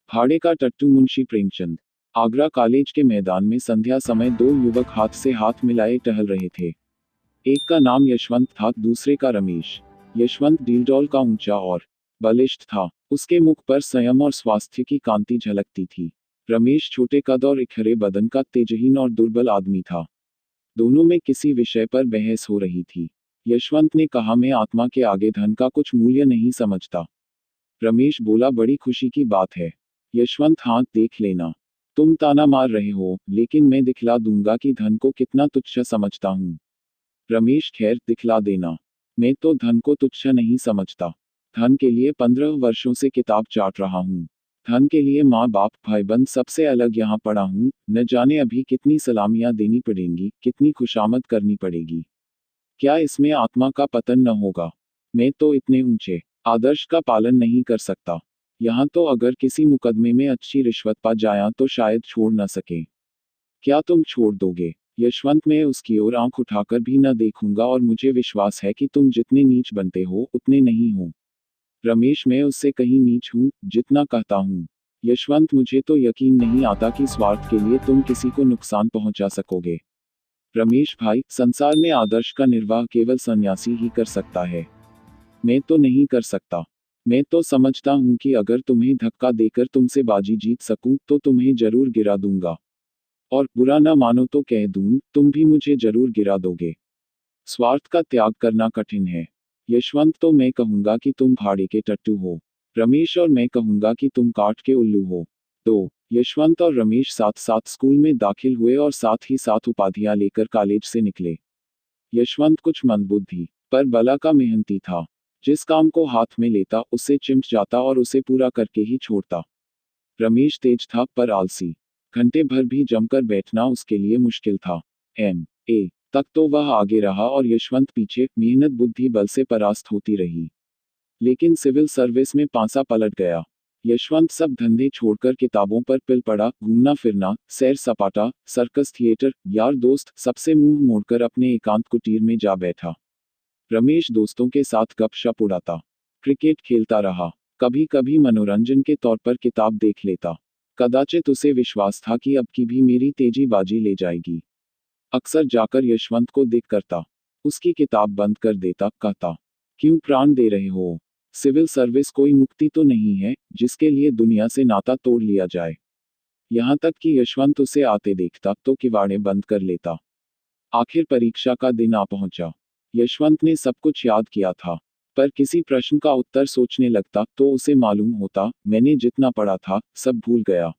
भाड़े का टट्टू मुंशी प्रेमचंद। आगरा कॉलेज के मैदान में संध्या समय दो युवक हाथ से हाथ मिलाए टहल रहे थे। एक का नाम यशवंत था, दूसरे का रमेश। यशवंत डीलडौल का ऊंचा और बलिष्ठ था। उसके मुख पर संयम और स्वास्थ्य की कांति झलकती थी। रमेश छोटे कद और इखरे बदन का तेजहीन और दुर्बल आदमी था। दोनों में किसी विषय पर बहस हो रही थी। यशवंत ने कहा, मैं आत्मा के आगे धन का कुछ मूल्य नहीं समझता। रमेश बोला, बड़ी खुशी की बात है। यशवंत, हाथ देख लेना। तुम ताना मार रहे हो, लेकिन मैं दिखला दूंगा कि धन को कितना तुच्छ समझता हूँ। रमेश, खैर दिखला देना। मैं तो धन को तुच्छ नहीं समझता। धन के लिए 15 वर्षों से किताब चाट रहा हूँ। धन के लिए माँ बाप भाईबंद सबसे अलग यहाँ पड़ा हूँ। न जाने अभी कितनी सलामियाँ देनी पड़ेंगी, कितनी खुशामद करनी पड़ेगी। क्या इसमें आत्मा का पतन न होगा? मैं तो इतने ऊंचे आदर्श का पालन नहीं कर सकता। यहाँ तो अगर किसी मुकदमे में अच्छी रिश्वत पा जाया तो शायद छोड़ न सके। क्या तुम छोड़ दोगे? यशवंत, मैं उसकी ओर आंख उठाकर भी न देखूंगा और मुझे विश्वास है कि तुम जितने नीच बनते हो उतने नहीं हो। रमेश, मैं उससे कहीं नीच हूँ, जितना कहता हूँ। यशवंत, मुझे तो यकीन नहीं आता कि स्वार्थ के लिए तुम किसी को नुकसान पहुंचा सकोगे। रमेश भाई, संसार में आदर्श का निर्वाह केवल सन्यासी ही कर सकता है। मैं तो नहीं कर सकता। मैं तो समझता हूँ कि अगर तुम्हें धक्का देकर तुमसे बाजी जीत सकूं तो तुम्हें जरूर गिरा दूंगा। और बुरा न मानो तो कह दूं, तुम भी मुझे जरूर गिरा दोगे। स्वार्थ का त्याग करना कठिन है। यशवंत, तो मैं कहूंगा कि तुम भाड़े के टट्टू हो। रमेश, और मैं कहूंगा कि तुम काठ के उल्लू हो। तो यशवंत और रमेश साथ साथ स्कूल में दाखिल हुए और साथ ही साथ उपाधियां लेकर कॉलेज से निकले। यशवंत कुछ मंदबुद्धि पर बला का मेहनती था। जिस काम को हाथ में लेता उससे चिमट जाता और उसे पूरा करके ही छोड़ता। रमेश तेज था पर आलसी। घंटे भर भी जमकर बैठना उसके लिए मुश्किल था। M.A. तक तो वह आगे रहा और यशवंत पीछे, मेहनत बुद्धि बल से परास्त होती रही। लेकिन सिविल सर्विस में पांसा पलट गया। यशवंत सब धंधे छोड़कर किताबों पर पिल पड़ा, घूमना फिरना, सैर सपाटा, सर्कस थिएटर, यार दोस्त सबसे मुंह मोड़कर अपने एकांत कुटीर में जा बैठा। रमेश दोस्तों के साथ गपशप उड़ाता, क्रिकेट खेलता रहा। कभी कभी मनोरंजन के तौर पर किताब देख लेता। कदाचित उसे विश्वास था कि अब की भी मेरी तेजी बाजी ले जाएगी। अक्सर जाकर यशवंत को देख करता, उसकी किताब बंद कर देता, कहता, क्यों प्राण दे रहे हो? सिविल सर्विस कोई मुक्ति तो नहीं है जिसके लिए दुनिया से नाता तोड़ लिया जाए। यहाँ तक कि यशवंत उसे आते देखता तो किवाड़े बंद कर लेता। आखिर परीक्षा का दिन आ पहुंचा। यशवंत ने सब कुछ याद किया था, पर किसी प्रश्न का उत्तर सोचने लगता तो उसे मालूम होता, मैंने जितना पढ़ा था सब भूल गया।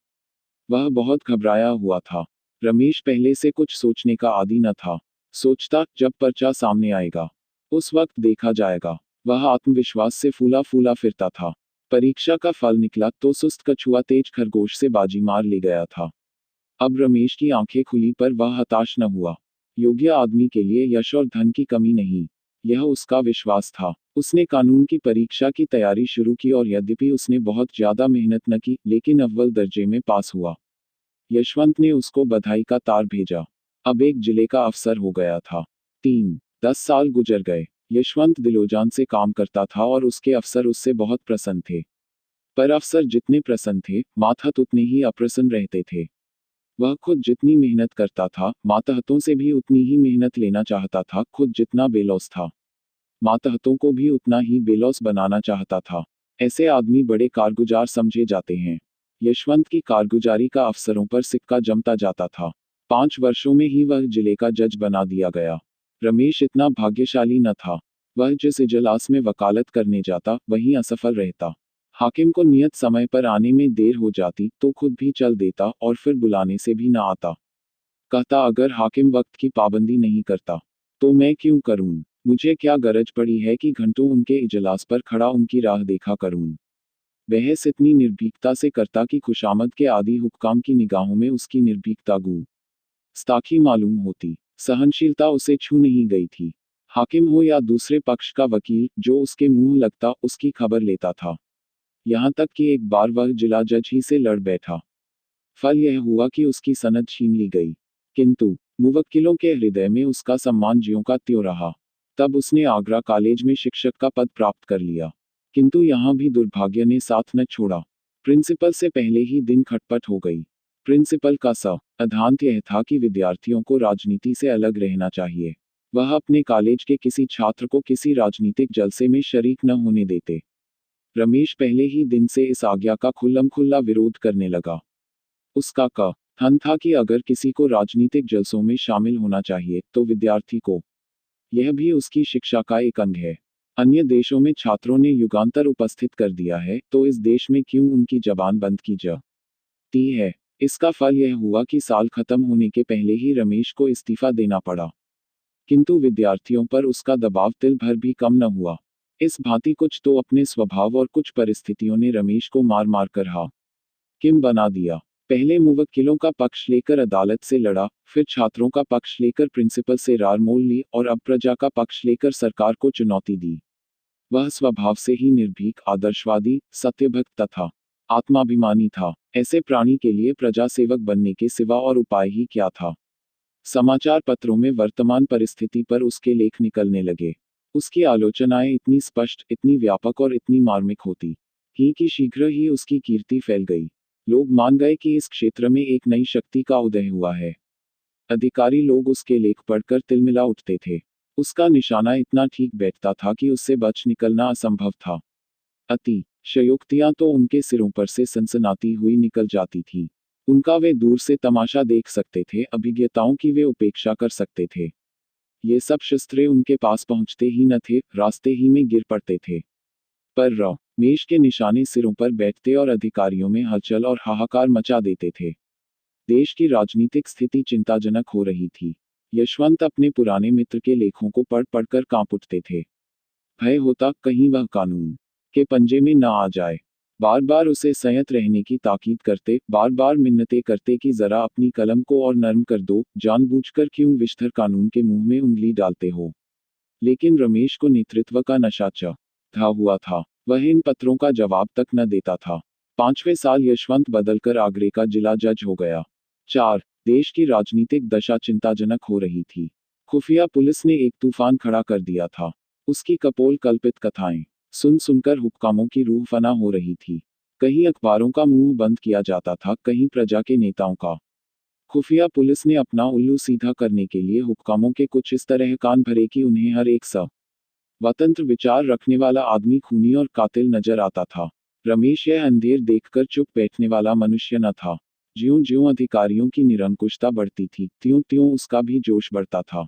वह बहुत घबराया हुआ था। रमेश पहले से कुछ सोचने का आदी न था। सोचता, जब पर्चा सामने आएगा उस वक्त देखा जाएगा। वह आत्मविश्वास से फूला फूला फिरता था। परीक्षा का फल निकला तो सुस्त कछुआ तेज खरगोश से बाजी मार ले गया था। अब रमेश की आंखें खुली पर वह हताश न हुआ। योग्य आदमी के लिए यश और धन की कमी नहीं, यह उसका विश्वास था। उसने कानून की परीक्षा की तैयारी शुरू की और यद्यपि उसने बहुत ज्यादा मेहनत न की, लेकिन अव्वल दर्जे में पास हुआ। यशवंत ने उसको बधाई का तार भेजा। अब एक जिले का अफसर हो गया था। 10 साल गुजर गए। यशवंत दिलोजान से काम करता था और उसके अफसर उससे बहुत प्रसन्न थे। पर अफसर जितने प्रसन्न थे, मातहत उतने ही अप्रसन्न रहते थे। वह खुद जितनी मेहनत करता था, मातहतों से भी उतनी ही मेहनत लेना चाहता था। खुद जितना बेलौस था, मातहतों को भी उतना ही बेलौस बनाना चाहता था। ऐसे आदमी बड़े कारगुजार समझे जाते हैं। यशवंत की कारगुजारी का अफसरों पर सिक्का जमता जाता था। 5 वर्षों में ही वह जिले का जज बना दिया गया। रमेश इतना भाग्यशाली न था। वह जिस इजलास में वकालत करने जाता वहीं असफल रहता। हाकिम को नियत समय पर आने में देर हो जाती तो खुद भी चल देता और फिर बुलाने से भी न आता। कहता, अगर हाकिम वक्त की पाबंदी नहीं करता तो मैं क्यों करूं? मुझे क्या गरज पड़ी है कि घंटों उनके इजलास पर खड़ा उनकी राह देखा करूं? बहस इतनी निर्भीकता से करता कि खुशामद के आदि हुक्काम की निगाहों में उसकी निर्भीकता गुस्ताखी मालूम होती। सहनशीलता उसे छू नहीं गई थी। हाकिम हो या दूसरे पक्ष का वकील, जो उसके मुंह लगता उसकी खबर लेता था। यहाँ तक कि एक बार वह जिला जज ही से लड़ बैठा। फल यह हुआ कि उसकी सनद छीन ली गई। किंतु मुवक्किलों के हृदय में उसका सम्मान ज्यों का त्यों रहा। तब उसने आगरा कॉलेज में शिक्षक का पद प्राप्त कर लिया। किंतु यहाँ भी दुर्भाग्य ने साथ न छोड़ा। प्रिंसिपल से पहले ही दिन खटपट हो गई। प्रिंसिपल का सिद्धांत यह था कि विद्यार्थियों को राजनीति से अलग रहना चाहिए। वह अपने कॉलेज के किसी छात्र को किसी राजनीतिक जलसे में शरीक न होने देते। रमेश पहले ही दिन से इस आज्ञा का खुल्लम-खुल्ला विरोध करने लगा। उसका कथन था कि अगर किसी को राजनीतिक जलसों में शामिल होना चाहिए, तो विद्यार्थी को। यह भी उसकी शिक्षा का एक अंग है। अन्य देशों में छात्रों ने युगांतर उपस्थित कर दिया है, तो इस देश में क्यों उनकी जबान बंद की जाती है? इसका फल यह हुआ कि साल खत्म होने के पहले ही रमेश को इस्तीफा देना पड़ा। किंतु विद्यार्थियों पर उसका दबाव तिल भर भी कम न हुआ। इस भांति कुछ तो अपने स्वभाव और कुछ परिस्थितियों ने रमेश को मार मार कर हाकिम बना दिया। पहले मुवक्किलों का पक्ष लेकर अदालत से लड़ा, फिर छात्रों का पक्ष लेकर प्रिंसिपल से रार मोल ली और अब प्रजा का पक्ष लेकर सरकार को चुनौती दी। वह स्वभाव से ही निर्भीक, आदर्शवादी, सत्यभक्त तथा आत्माभिमानी था। ऐसे प्राणी के लिए प्रजा सेवक बनने के सिवा और उपाय ही क्या था? समाचार पत्रों में वर्तमान परिस्थिति पर उसके लेख निकलने लगे। उसकी आलोचनाएं इतनी स्पष्ट, इतनी व्यापक और इतनी मार्मिक होती कि शीघ्र ही उसकी कीर्ति फैल गई। लोग मान गए कि इस क्षेत्र में एक नई शक्ति का उदय हुआ है। अधिकारी लोग उसके लेख पढ़कर तिलमिला उठते थे। उसका निशाना इतना ठीक बैठता था कि उससे बच निकलना असंभव था। अतिशयोक्तियां तो उनके सिरों पर से सनसनाती हुई निकल जाती थी। उनका वे दूर से तमाशा देख सकते थे, अभिज्ञताओं की वे उपेक्षा कर सकते थे। ये सब शस्त्रे उनके पास पहुंचते ही न थे, रास्ते ही में गिर पड़ते थे। पर रमेश के निशाने सिरों पर बैठते और अधिकारियों में हलचल और हाहाकार मचा देते थे। देश की राजनीतिक स्थिति चिंताजनक हो रही थी। यशवंत अपने पुराने मित्र के लेखों को पढ़ पढ़कर कांप उठते थे। भय होता कहीं वह कानून के पंजे में न आ जाए। बार बार उसे संयत रहने की ताकीद करते, बार बार मिन्नतें करते कि जरा अपनी कलम को और नर्म कर दो, जानबूझकर क्यों विषधर कानून के मुंह में उंगली डालते हो। लेकिन रमेश को नेतृत्व का नशा चढ़ा हुआ था। वह इन पत्रों का जवाब तक न देता था। 5वें साल यशवंत बदलकर आगरे का जिला जज हो गया। 4. देश की राजनीतिक दशा चिंताजनक हो रही थी। खुफिया पुलिस ने एक तूफान खड़ा कर दिया था। उसकी कपोल कल्पित कथाएं सुन सुनकर हुक्कामों की रूह फना हो रही थी। कहीं अखबारों का मुंह बंद किया जाता था, कहीं प्रजा के नेताओं का। खुफिया पुलिस ने अपना उल्लू सीधा करने के लिए हुक्कामों के कुछ इस तरह कान भरे कि उन्हें हर एक स्वतंत्र विचार रखने वाला आदमी खूनी और कातिल नजर आता था। रमेश यह अंधेर देखकर चुप बैठने वाला मनुष्य न था। ज्यों ज्यों अधिकारियों की निरंकुशता बढ़ती थी, त्यों त्यों उसका भी जोश बढ़ता था।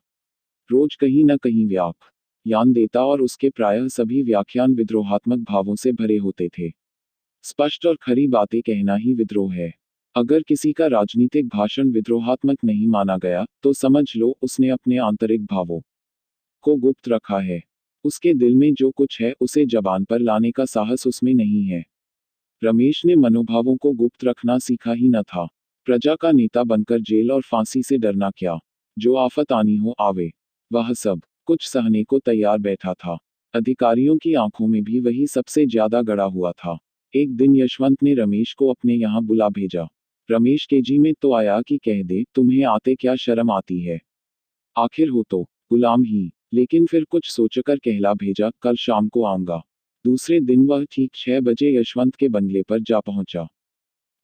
रोज कहीं न कहीं व्याख्यान देता और उसके प्रायः सभी व्याख्यान विद्रोहात्मक भावों से भरे होते थे। स्पष्ट और खरी बातें कहना ही विद्रोह है। अगर किसी का राजनीतिक भाषण विद्रोहात्मक नहीं माना गया, तो समझ लो उसने अपने आंतरिक भावों को गुप्त रखा है। उसके दिल में जो कुछ है, उसे जबान पर लाने का साहस उसमें नहीं है। रमेश ने मनोभावों को गुप्त रखना सीखा ही न था। प्रजा का नेता बनकर जेल और फांसी से डरना क्या? जो आफत आनी हो आवे। वह सब कुछ सहने को तैयार बैठा था। अधिकारियों की आंखों में भी वही सबसे ज्यादा गड़ा हुआ था। एक दिन यशवंत ने रमेश को अपने यहाँ बुला भेजा। रमेश केजी में तो आया कि कह दे, तुम्हें आते क्या शर्म आती है? आखिर हो तो गुलाम ही। लेकिन फिर कुछ सोचकर कहला भेजा, कल शाम को आऊंगा। दूसरे दिन वह ठीक 6 बजे यशवंत के बंगले पर जा पहुंचा।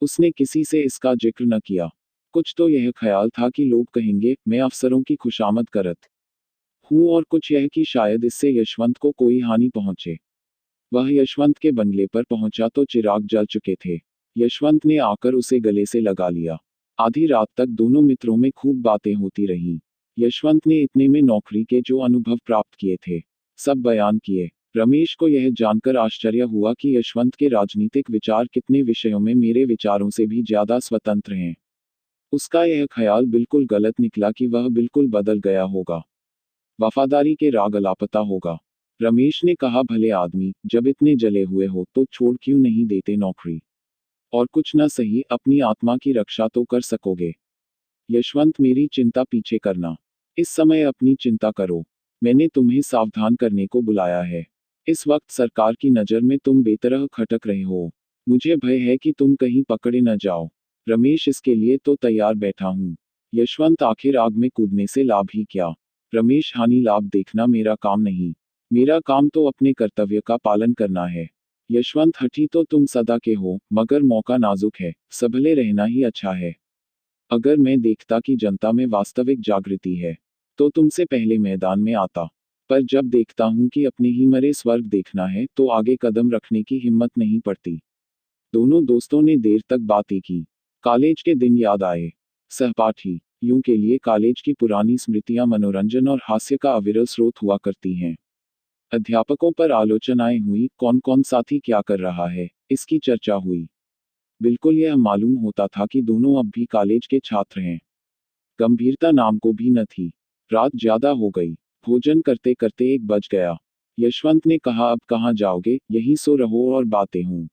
उसने किसी से इसका जिक्र न किया। कुछ तो यह ख्याल था कि लोग कहेंगे, मैं अफसरों की खुशामद करत हूँ, और कुछ यह कि शायद इससे यशवंत को कोई हानि पहुंचे। वह यशवंत के बंगले पर पहुंचा तो चिराग जल चुके थे। यशवंत ने आकर उसे गले से लगा लिया। आधी रात तक दोनों मित्रों में खूब बातें होती रहीं। यशवंत ने इतने में नौकरी के जो अनुभव प्राप्त किए थे, सब बयान किए। रमेश को यह जानकर आश्चर्य हुआ कि यशवंत के राजनीतिक विचार कितने विषयों में मेरे विचारों से भी ज्यादा स्वतंत्र हैं। उसका यह ख्याल बिल्कुल गलत निकला कि वह बिल्कुल बदल गया होगा। वफादारी के राग लापता होगा। रमेश ने कहा, भले आदमी, जब इतने जले हुए हो तो छोड़ क्यों नहीं देते नौकरी? और कुछ न सही, अपनी आत्मा की रक्षा तो कर सकोगे। यशवंत, मेरी चिंता पीछे करना। इस समय अपनी चिंता करो। मैंने तुम्हें सावधान करने को बुलाया है। इस वक्त सरकार की नज़र में तुम बेतरह खटक रहे हो। मुझे भय है कि तुम कहीं पकड़े न जाओ। रमेश, इसके लिए तो तैयार बैठा हूँ। यशवंत, आखिर आग में कूदने से लाभ ही क्या? रमेश, हानि लाभ देखना मेरा काम नहीं। मेरा काम तो अपने कर्तव्य का पालन करना है। यशवंत हठी तो तुम सदा के हो, मगर मौका नाजुक है, संभले रहना ही अच्छा है। अगर मैं देखता कि जनता में वास्तविक जागृति है, तो तुमसे पहले मैदान में आता। पर जब देखता हूं कि अपने ही मरे स्वर्ग देखना है, तो आगे कदम रखने की हिम्मत नहीं पड़ती। दोनों दोस्तों ने देर तक बातें की। कॉलेज के दिन याद आए। सहपाठी यूं के लिए कॉलेज की पुरानी स्मृतियां मनोरंजन और हास्य का अविरल स्रोत हुआ करती हैं। अध्यापकों पर आलोचनाएं हुई, कौन कौन साथी क्या कर रहा है, इसकी चर्चा हुई। बिल्कुल यह मालूम होता था कि दोनों अब भी कॉलेज के छात्र हैं। गंभीरता नाम को भी न थी। रात ज्यादा हो गई। भोजन करते करते 1 बज गया। यशवंत ने कहा, अब कहाँ जाओगे, यहीं सो रहो और बातें हूँ।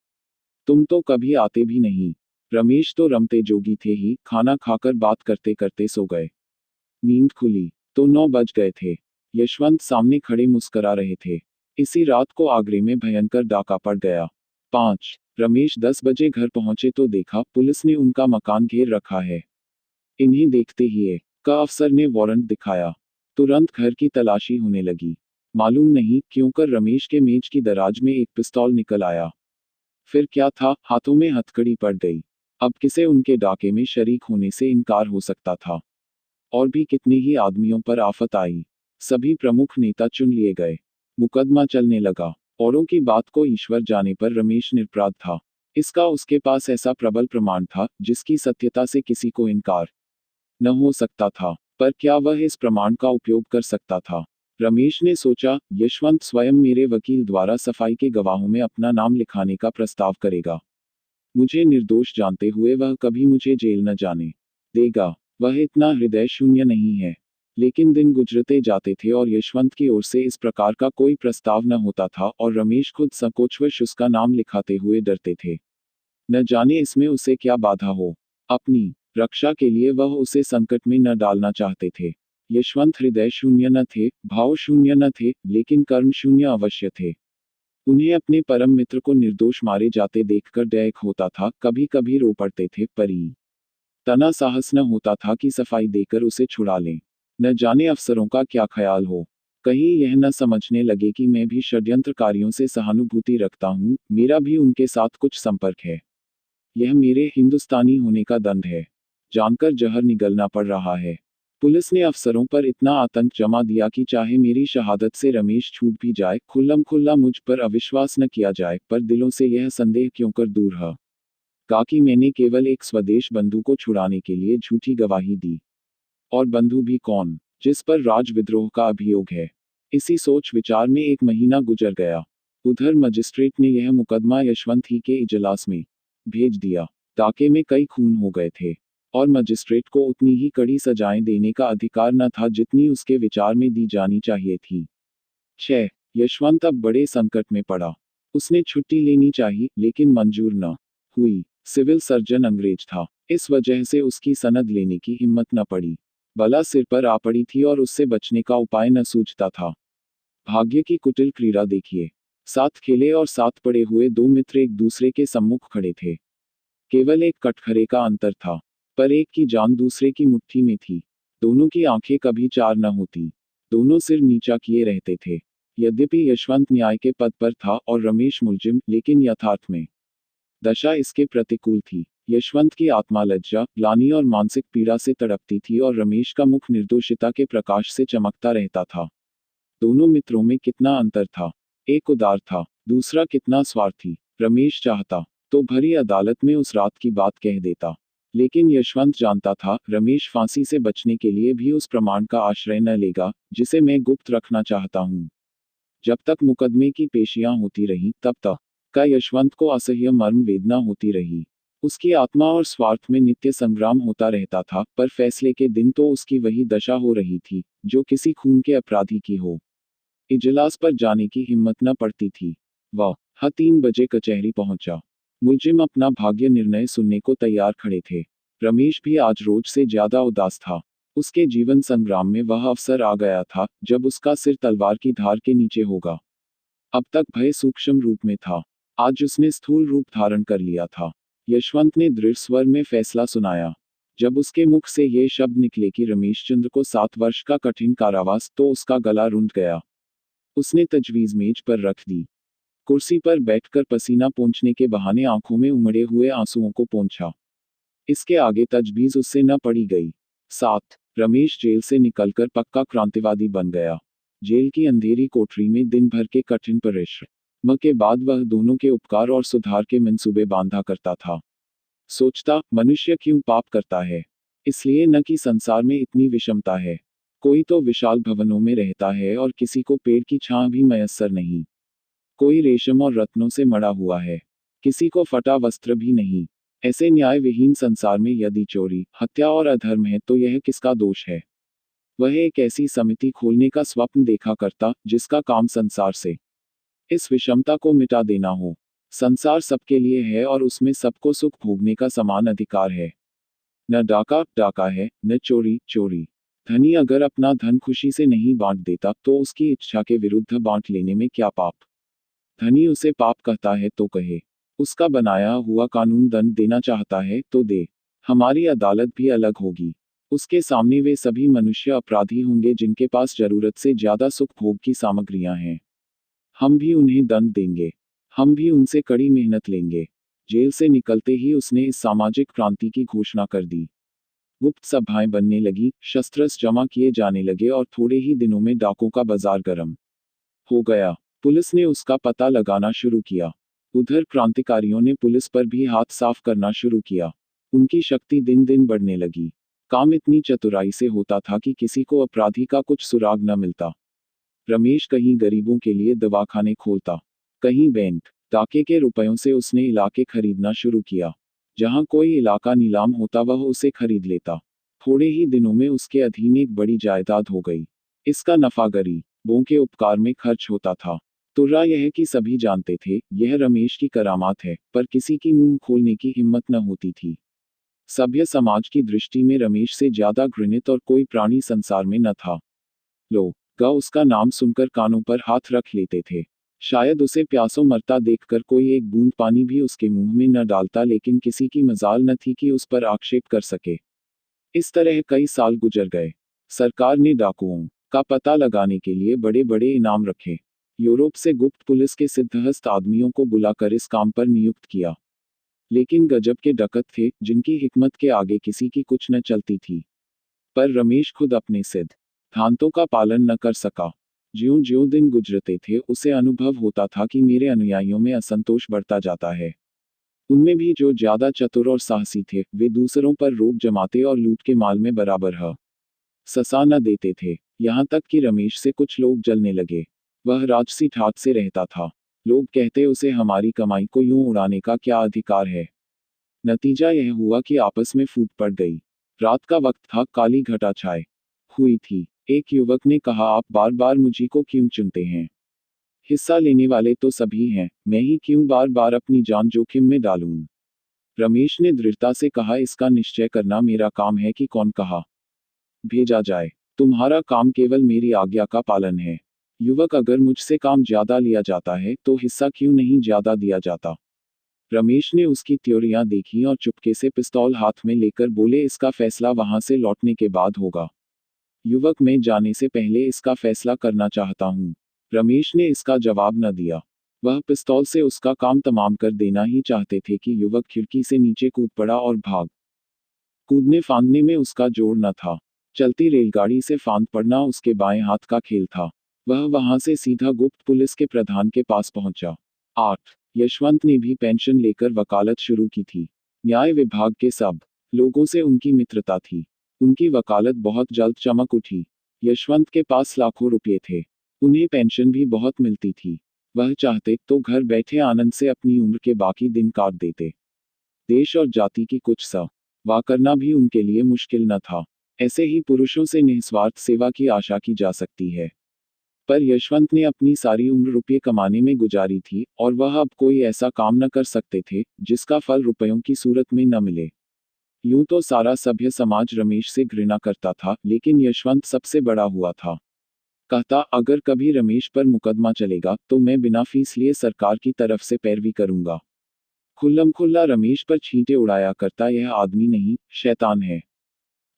तुम तो कभी आते भी नहीं। रमेश तो रमते जोगी थे ही, खाना खाकर बात करते करते सो गए। नींद खुली तो 9 बज गए थे। यशवंत सामने खड़े मुस्करा रहे थे। इसी रात को आगरे में भयंकर डाका पड़ गया। 5 रमेश 10 बजे घर पहुंचे तो देखा पुलिस ने उनका मकान घेर रखा है। इन्हें देखते ही ए का अफसर ने वारंट दिखाया। तुरंत घर की तलाशी होने लगी। मालूम नहीं क्यों कर रमेश के मेज की दराज में एक पिस्तौल निकल आया। फिर क्या था, हाथों में हथकड़ी पड़ गई। अब किसे उनके डाके में शरीक होने से इनकार हो सकता था। और भी कितने ही आदमियों पर आफत आई। सभी प्रमुख नेता चुन लिए गए। मुकदमा चलने लगा। औरों की बात को ईश्वर जाने पर रमेश निरपराध था। इसका उसके पास ऐसा प्रबल प्रमाण था, जिसकी सत्यता से किसी को इनकार न हो सकता था। पर क्या वह इस प्रमाण का उपयोग कर सकता था? रमेश ने सोचा, यशवंत स्वयं मेरे वकील द्वारा सफाई के गवाहों में अपना नाम लिखाने का प्रस्ताव करेगा। मुझे निर्दोष जानते हुए वह कभी मुझे जेल न जाने देगा। वह इतना हृदय शून्य नहीं है। लेकिन दिन गुजरते जाते थे और यशवंत की ओर से इस प्रकार का कोई प्रस्ताव न होता था और रमेश खुद संकोचवश उसका नाम लिखाते हुए डरते थे। न जाने इसमें उसे क्या बाधा हो। अपनी रक्षा के लिए वह उसे संकट में न डालना चाहते थे। यशवंत हृदय शून्य न थे, भाव शून्य न थे, लेकिन कर्म शून्य अवश्य थे। उन्हें अपने परम मित्र को निर्दोष मारे जाते देखकर दैक होता था, कभी कभी रो पड़ते थे, परी तना साहस न होता था कि सफाई देकर उसे छुड़ा लें। न जाने अफसरों का क्या ख्याल हो। कहीं यह न समझने लगे कि मैं भी षड्यंत्रकारियों से सहानुभूति रखता हूँ, मेरा भी उनके साथ कुछ संपर्क है। यह मेरे हिंदुस्तानी होने का दंड है। जानकर जहर निगलना पड़ रहा है। पुलिस ने अफसरों पर इतना आतंक जमा दिया कि चाहे मेरी शहादत से रमेश छूट भी जाए, खुल्लम खुल्ला मुझ पर अविश्वास न किया जाए, पर दिलों से यह संदेह क्यों कर दूर है कि मैंने केवल एक स्वदेश बंधु को छुड़ाने के लिए झूठी गवाही दी। और बंधु भी कौन, जिस पर राजविद्रोह का अभियोग है। इसी सोच विचार में 1 महीना गुजर गया। उधर मजिस्ट्रेट ने यह मुकदमा यशवंत ही के इजलास में भेज दिया। डाके में कई खून हो गए थे और मजिस्ट्रेट को उतनी ही कड़ी सजाएं देने का अधिकार न था जितनी उसके विचार में दी जानी चाहिए थी। 6 यशवंत अब बड़े संकट में पड़ा। उसने छुट्टी लेनी चाहिए, लेकिन मंजूर न हुई। सिविल सर्जन अंग्रेज था। इस वजह से उसकी सनद लेने की हिम्मत न पड़ी। बला सिर पर आ पड़ी थी और उससे बचने का उपाय न सूझता था। भाग्य की कुटिल क्रीड़ा देखिए। साथ खेले और साथ पड़े हुए 2 मित्र एक दूसरे के सम्मुख खड़े थे। केवल एक कटघरे का अंतर था, पर एक की जान दूसरे की मुट्ठी में थी। दोनों की आंखें कभी चार न होती। दोनों सिर नीचा किए रहते थे। यद्यपि यशवंत न्याय के पद पर था और रमेश मुलजिम, लेकिन यथार्थ में दशा इसके प्रतिकूल थी। यशवंत की आत्मा लज्जा, ग्लानि और मानसिक पीड़ा से तड़पती थी और रमेश का मुख निर्दोषिता के प्रकाश से चमकता रहता था। दोनों मित्रों में कितना अंतर था। एक उदार था, दूसरा कितना स्वार्थी। रमेश चाहता तो भरी अदालत में उस रात की बात कह देता, लेकिन यशवंत जानता था रमेश फांसी से बचने के लिए भी उस प्रमाण का आश्रय न लेगा, जिसे मैं गुप्त रखना चाहता हूँ। जब तक मुकदमे की पेशियां होती रहीं, तब तक का यशवंत को असह्य मर्म वेदना होती रही। उसकी आत्मा और स्वार्थ में नित्य संग्राम होता रहता था, पर फैसले के दिन तो उसकी वही दशा हो रही थी, जो किसी खून के अपराधी की हो। इजलास पर जाने की हिम्मत न पड़ती थी। वह 3 बजे कचहरी पहुंचा। मुलजिम अपना भाग्य निर्णय सुनने को तैयार खड़े थे। रमेश भी आज रोज से ज्यादा उदास था। उसके जीवन संग्राम में वह अवसर आ गया था, जब उसका सिर तलवार की धार के नीचे होगा। अब तक भय सूक्ष्म रूप में था, आज उसने स्थूल रूप धारण कर लिया था। यशवंत ने दृढ़ स्वर में फैसला सुनाया। जब उसके मुख से ये शब्द निकले कि रमेशचंद्र को 7 वर्ष का कठिन कारावास, तो उसका गला रुंध गया। उसने तजवीज मेज पर रख दी। कुर्सी पर बैठकर पसीना पोंछने के बहाने आंखों में उमड़े हुए आंसुओं को पोंछा। इसके आगे तजवीज उससे न पड़ी गई। 7. रमेश जेल से निकलकर पक्का क्रांतिवादी बन गया। जेल की अंधेरी कोठरी में दिन भर के कठिन परिश्रम के बाद वह दोनों के उपकार और सुधार के मंसूबे बांधा करता था। सोचता, मनुष्य क्यों पाप करता है? इसलिए न कि संसार में इतनी विषमता है। कोई तो विशाल भवनों में रहता है और किसी को पेड़ की छां भी मयस्सर नहीं। कोई रेशम और रत्नों से मढ़ा हुआ है, किसी को फटा वस्त्र भी नहीं। ऐसे न्याय विहीन संसार में यदि चोरी, हत्या और अधर्म है तो यह किसका दोष है? वह एक ऐसी समिति खोलने का स्वप्न देखा करता जिसका काम संसार से इस विषमता को मिटा देना हो। संसार सबके लिए है और उसमें सबको सुख भोगने का समान अधिकार है। न डाका डाका है, न चोरी चोरी। धनी अगर अपना धन खुशी से नहीं बांट देता तो उसकी इच्छा के विरुद्ध बांट लेने में क्या पाप? धनी उसे पाप कहता है तो कहे। उसका बनाया हुआ कानून दंड देना चाहता है तो दे। हमारी अदालत भी अलग होगी। उसके सामने वे सभी मनुष्य अपराधी होंगे जिनके पास जरूरत से ज्यादा सुख भोग की सामग्रियां हैं। हम भी उन्हें दंड देंगे। हम भी उनसे कड़ी मेहनत लेंगे। जेल से निकलते ही उसने इस सामाजिक क्रांति की घोषणा कर दी। गुप्त सभाएं बनने लगी, शस्त्र जमा किए जाने लगे और थोड़े ही दिनों में डाकों का बाजार गर्म हो गया। पुलिस ने उसका पता लगाना शुरू किया। उधर क्रांतिकारियों ने पुलिस पर भी हाथ साफ करना शुरू किया। उनकी शक्ति दिन दिन बढ़ने लगी। काम इतनी चतुराई से होता था कि किसी को अपराधी का कुछ सुराग न मिलता। रमेश कहीं गरीबों के लिए दवाखाने खोलता, कहीं बैंक डाके के रुपयों से उसने इलाके खरीदना शुरू किया। जहां कोई इलाका नीलाम होता वह उसे खरीद लेता। थोड़े ही दिनों में उसके अधीन एक बड़ी जायदाद हो गई। इसका नफा गरीबों के उपकार में खर्च होता था। तुर्रा यह कि सभी जानते थे यह रमेश की करामात है, पर किसी की मुंह खोलने की हिम्मत न होती थी। सभ्य समाज की दृष्टि में रमेश से ज्यादा घृणित और कोई प्राणी संसार में न था। लोग उसका नाम सुनकर कानों पर हाथ रख लेते थे। शायद उसे प्यासों मरता देखकर कोई एक बूंद पानी भी उसके मुंह में न डालता, लेकिन किसी की मजाल न थी कि उस पर आक्षेप कर सके। इस तरह कई साल गुजर गए। सरकार ने डाकुओं का पता लगाने के लिए बड़े बड़े इनाम रखे। यूरोप से गुप्त पुलिस के सिद्धहस्त आदमियों को बुलाकर इस काम पर नियुक्त किया। लेकिन गजब के डकैत थे जिनकी हिकमत के आगे किसी की कुछ न चलती थी। पर रमेश खुद अपने सिद्धांतों का पालन न कर सका। ज्यों ज्यों दिन गुजरते थे उसे अनुभव होता था कि मेरे अनुयायियों में असंतोष बढ़ता जाता है। उनमें भी जो ज्यादा चतुर और साहसी थे वे दूसरों पर रोब जमाते और लूट के माल में बराबर ससा न देते थे। यहाँ तक कि रमेश से कुछ लोग जलने लगे। वह राजसी ठाट से रहता था। लोग कहते उसे हमारी कमाई को यूं उड़ाने का क्या अधिकार है। नतीजा यह हुआ कि आपस में फूट पड़ गई। रात का वक्त था, काली घटा छाए हुई थी। एक युवक ने कहा, आप बार बार मुझी को क्यों चुनते हैं? हिस्सा लेने वाले तो सभी हैं, मैं ही क्यों बार बार अपनी जान जोखिम में डालूं? रमेश ने दृढ़ता से कहा, इसका निश्चय करना मेरा काम है कि कौन कहा भेजा जाए। तुम्हारा काम केवल मेरी आज्ञा का पालन है। युवक, अगर मुझसे काम ज्यादा लिया जाता है तो हिस्सा क्यों नहीं ज्यादा दिया जाता? रमेश ने उसकी त्योरियां देखी और चुपके से पिस्तौल हाथ में लेकर बोले, इसका फैसला वहां से लौटने के बाद होगा। युवक, मैं जाने से पहले इसका फैसला करना चाहता हूँ। रमेश ने इसका जवाब न दिया। वह पिस्तौल से उसका काम तमाम कर देना ही चाहते थे कि युवक खिड़की से नीचे कूद पड़ा और भाग। कूदने फांदने में उसका जोर न था। चलती रेलगाड़ी से फांद पड़ना उसके बाएं हाथ का खेल था। वह वहां से सीधा गुप्त पुलिस के प्रधान के पास पहुंचा। 8. यशवंत ने भी पेंशन लेकर वकालत शुरू की थी। न्याय विभाग के सब लोगों से उनकी मित्रता थी। उनकी वकालत बहुत जल्द चमक उठी। यशवंत के पास लाखों रुपये थे। उन्हें पेंशन भी बहुत मिलती थी। वह चाहते तो घर बैठे आनंद से अपनी उम्र के बाकी दिन काट देते। देश और जाति की कुछ सेवा करना भी उनके लिए मुश्किल न था। ऐसे ही पुरुषों से निस्वार्थ सेवा की आशा की जा सकती है। पर यशवंत ने अपनी सारी उम्र रुपये कमाने में गुजारी थी और वह अब कोई ऐसा काम न कर सकते थे जिसका फल रुपयों की सूरत में न मिले। यूं तो सारा सभ्य समाज रमेश से घृणा करता था, लेकिन यशवंत सबसे बड़ा हुआ था। कहता, अगर कभी रमेश पर मुकदमा चलेगा तो मैं बिना फीस लिए सरकार की तरफ से पैरवी करूंगा। खुल्लम-खुल्ला रमेश पर छींटे उड़ाया करता यह आदमी नहीं, शैतान है,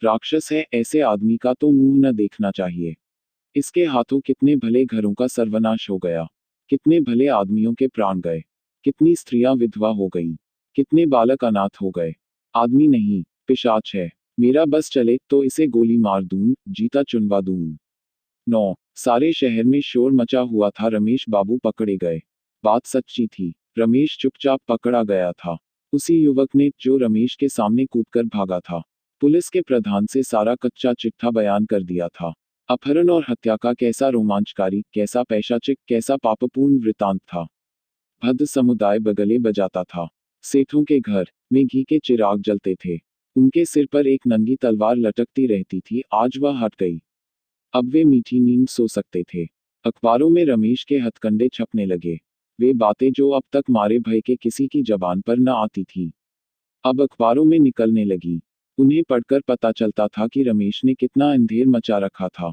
राक्षस है। ऐसे आदमी का तो मुंह न देखना चाहिए। इसके हाथों कितने भले घरों का सर्वनाश हो गया। कितने भले आदमियों के प्राण गए, कितनी स्त्रियां विधवा हो गईं, कितने बालक अनाथ हो गए। आदमी नहीं, पिशाच है। मेरा बस चले तो इसे गोली मार दूं, जीता चुनवा दूं। 9। सारे शहर में शोर मचा हुआ था, रमेश बाबू पकड़े गए। बात सच्ची थी, रमेश चुपचाप पकड़ा गया था। उसी युवक ने जो रमेश के सामने कूदकर भागा था। पुलिस के प्रधान से सारा कच्चा चिट्ठा बयान कर दिया था। अपहरण और हत्या का कैसा रोमांचकारी, कैसा पैशाचिक, कैसा पापपूर्ण वृतांत था। भद्द समुदाय बगले बजाता था। सेठों के घर में घी के चिराग जलते थे। उनके सिर पर एक नंगी तलवार लटकती रहती थी, आज वह हट गई। अब वे मीठी नींद सो सकते थे। अखबारों में रमेश के हथकंडे छपने लगे। वे बातें जो अब तक मारे भय के किसी की जबान पर न आती थीं, अब अखबारों में निकलने लगी। उन्हें पढ़कर पता चलता था कि रमेश ने कितना अंधेर मचा रखा था।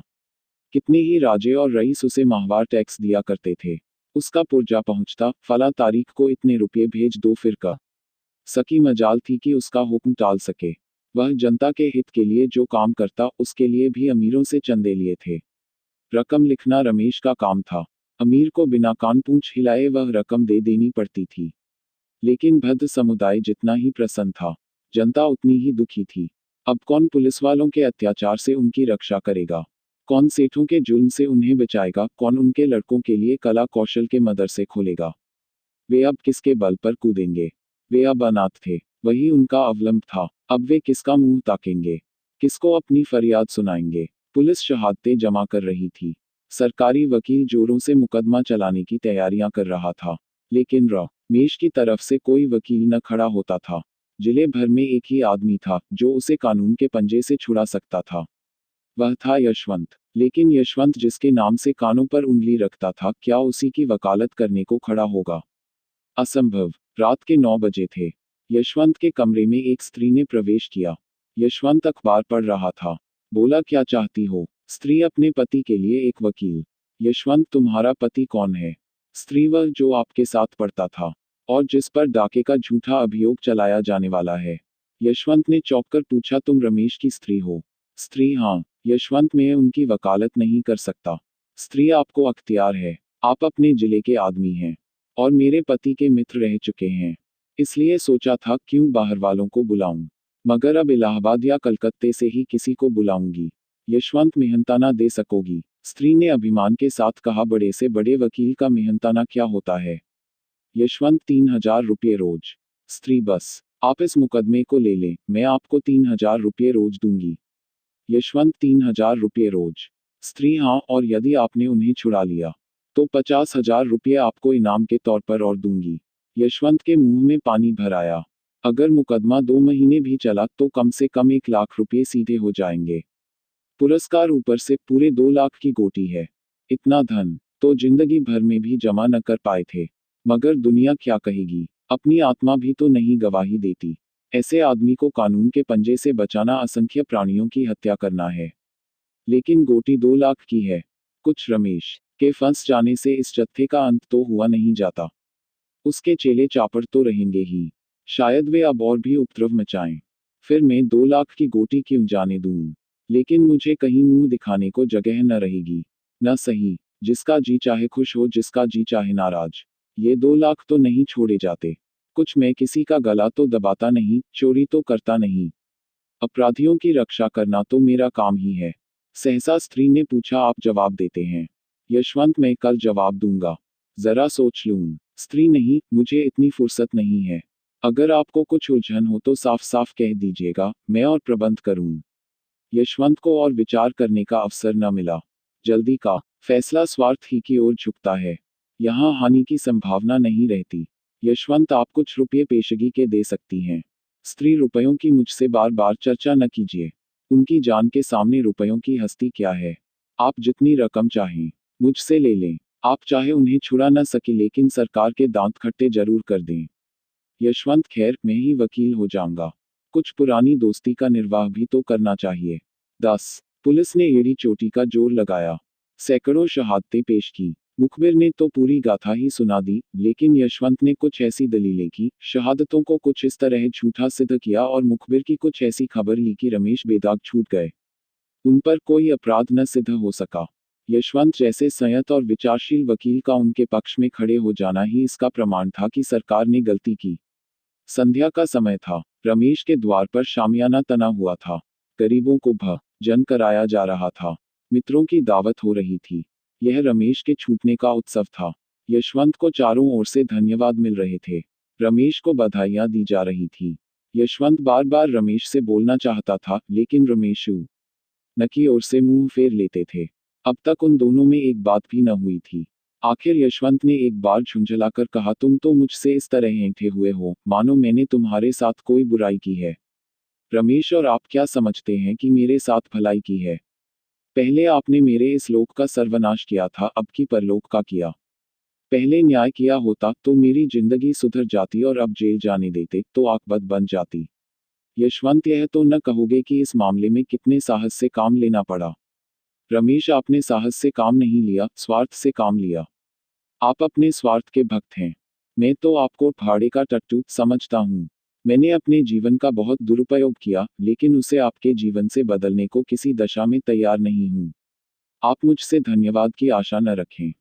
कितने ही राजे और रईस उसे माहवार टैक्स दिया करते थे। उसका पुर्जा पहुंचता, फला तारीख को इतने रुपये भेज दो, फिर का सकी मजाल थी कि उसका हुक्म टाल सके। वह जनता के हित के लिए जो काम करता, उसके लिए भी अमीरों से चंदे लिए थे। रकम लिखना रमेश का काम था। अमीर को बिना कान पूंछ हिलाए वह रकम दे देनी पड़ती थी। लेकिन भद्द समुदाय जितना ही प्रसन्न था, जनता उतनी ही दुखी थी। अब कौन पुलिस वालों के अत्याचार से उनकी रक्षा करेगा? कौन सेठों के जुल्म से उन्हें बचाएगा? कौन उनके लड़कों के लिए कला कौशल के मदरसे खोलेगा? वे अब किसके बल पर कूदेंगे? वे अब अनाथ थे, वही उनका अवलंब था। अब वे किसका मुंह ताकेंगे? किसको अपनी फरियाद सुनाएंगे? पुलिस शहादतें जमा कर रही थी। सरकारी वकील जोरों से मुकदमा चलाने की तैयारियां कर रहा था। लेकिन रमेश की तरफ से कोई वकील न खड़ा होता था। जिले भर में एक ही आदमी था जो उसे कानून के पंजे से छुड़ा सकता था। वह था यशवंत। लेकिन यशवंत जिसके नाम से कानों पर उंगली रखता था, क्या उसी की वकालत करने को खड़ा होगा? असंभव। रात के 9 बजे थे। यशवंत के कमरे में एक स्त्री ने प्रवेश किया। यशवंत अखबार पढ़ रहा था। बोला, क्या चाहती हो? स्त्री, अपने पति के लिए एक वकील। यशवंत, तुम्हारा पति कौन है? स्त्री, वह जो आपके साथ पढ़ता था और जिस पर डाके का झूठा अभियोग चलाया जाने वाला है। यशवंत ने चौंक कर पूछा, तुम रमेश की स्त्री हो? स्त्री, हाँ। यशवंत, मैं उनकी वकालत नहीं कर सकता। स्त्री, आपको अख्तियार है। आप अपने जिले के आदमी हैं और मेरे पति के मित्र रह चुके हैं। इसलिए सोचा था क्यों बाहर वालों को बुलाऊं, मगर अब इलाहाबाद या कलकत्ते से ही किसी को बुलाऊंगी। यशवंत, मेहनताना दे सकोगी? स्त्री ने अभिमान के साथ कहा, बड़े से बड़े वकील का मेहनताना क्या होता है? यशवंत, 3000 रुपये रोज। स्त्री, बस आप इस मुकदमे को ले लें, मैं आपको 3000 रुपये रोज दूंगी। यशवंत, 3000 रुपये रोज? स्त्री, हाँ, और यदि आपने उन्हें छुड़ा लिया तो 50,000 रुपये आपको इनाम के तौर पर और दूंगी। यशवंत के मुंह में पानी भर आया। अगर मुकदमा 2 महीने भी चला तो कम से कम 1 लाख रुपये सीधे हो जाएंगे। पुरस्कार ऊपर से पूरे 2 लाख की गोटी है। इतना धन तो जिंदगी भर में भी जमा न कर पाए थे। मगर दुनिया क्या कहेगी? अपनी आत्मा भी तो नहीं गवाही देती। ऐसे आदमी को कानून के पंजे से बचाना असंख्य प्राणियों की हत्या करना है। लेकिन गोटी 2 लाख की है। कुछ रमेश के फंस जाने से इस जत्थे का अंत तो हुआ नहीं जाता। उसके चेले चापड़ तो रहेंगे ही। शायद वे अब और भी उपद्रव मचाएं। फिर मैं 2 लाख की गोटी क्यों जाने दूं? लेकिन मुझे कहीं मुंह दिखाने को जगह न रहेगी। न सही, जिसका जी चाहे खुश हो, जिसका जी चाहे नाराज। ये 2 लाख तो नहीं छोड़े जाते। कुछ मैं किसी का गला तो दबाता नहीं, चोरी तो करता नहीं। अपराधियों की रक्षा करना तो मेरा काम ही है। सहसा स्त्री ने पूछा, आप जवाब देते हैं? यशवंत, मैं कल जवाब दूंगा, जरा सोच लूं। स्त्री, नहीं, मुझे इतनी फुर्सत नहीं है। अगर आपको कुछ उलझन हो तो साफ साफ कह दीजिएगा, मैं और प्रबंध करूं। यशवंत को और विचार करने का अवसर न मिला। जल्दी का फैसला स्वार्थ ही की ओर झुकता है। यहाँ हानि की संभावना नहीं रहती। यशवंत, आप कुछ रुपये पेशगी के दे सकती हैं। स्त्री, रुपयों की मुझसे बार बार चर्चा न कीजिए। उनकी जान के सामने रुपयों की हस्ती क्या है? आप जितनी रकम चाहें मुझसे ले लें। आप चाहे उन्हें छुड़ा न सके, लेकिन सरकार के दांत खट्टे जरूर कर दें। यशवंत, खैर, मैं ही वकील हो जाऊंगा। कुछ पुरानी दोस्ती का निर्वाह भी तो करना चाहिए। 10। पुलिस ने एड़ी चोटी का जोर लगाया। सैकड़ों शहादतें पेश की। मुखबिर ने तो पूरी गाथा ही सुना दी, लेकिन यशवंत ने कुछ ऐसी दलीलें की, शहादतों को कुछ इस तरह झूठा सिद्ध किया और मुखबिर की कुछ ऐसी खबर ली कि रमेश बेदाग छूट गए। उन पर कोई अपराध न सिद्ध हो सका। यशवंत जैसे संयत और विचारशील वकील का उनके पक्ष में खड़े हो जाना ही इसका प्रमाण था कि सरकार ने गलती की। संध्या का समय था। रमेश के द्वार पर शामियाना तना हुआ था। गरीबों को भोजन कराया जा रहा था। मित्रों की दावत हो रही थी। यह रमेश के छूटने का उत्सव था। यशवंत को चारों ओर से धन्यवाद मिल रहे थे। रमेश को बधाइयां दी जा रही थी। यशवंत बार बार रमेश से बोलना चाहता था, लेकिन रमेश न की ओर से मुंह फेर लेते थे। अब तक उन दोनों में एक बात भी न हुई थी। आखिर यशवंत ने एक बार झुंझलाकर कहा, तुम तो मुझसे इस तरह ऐंठे हुए हो, मानो मैंने तुम्हारे साथ कोई बुराई की है। रमेश, और आप क्या समझते हैं कि मेरे साथ भलाई की है? पहले आपने मेरे इस लोक का सर्वनाश किया था, अब की परलोक का किया। पहले न्याय किया होता तो मेरी जिंदगी सुधर जाती, और अब जेल जाने देते तो आकबत बन जाती। यशवंत, यह तो न कहोगे कि इस मामले में कितने साहस से काम लेना पड़ा? रमेश, आपने साहस से काम नहीं लिया, स्वार्थ से काम लिया। आप अपने स्वार्थ के भक्त हैं। मैं तो आपको भाड़े का टट्टू समझता हूँ। मैंने अपने जीवन का बहुत दुरुपयोग किया, लेकिन उसे आपके जीवन से बदलने को किसी दशा में तैयार नहीं हूँ। आप मुझसे धन्यवाद की आशा न रखें।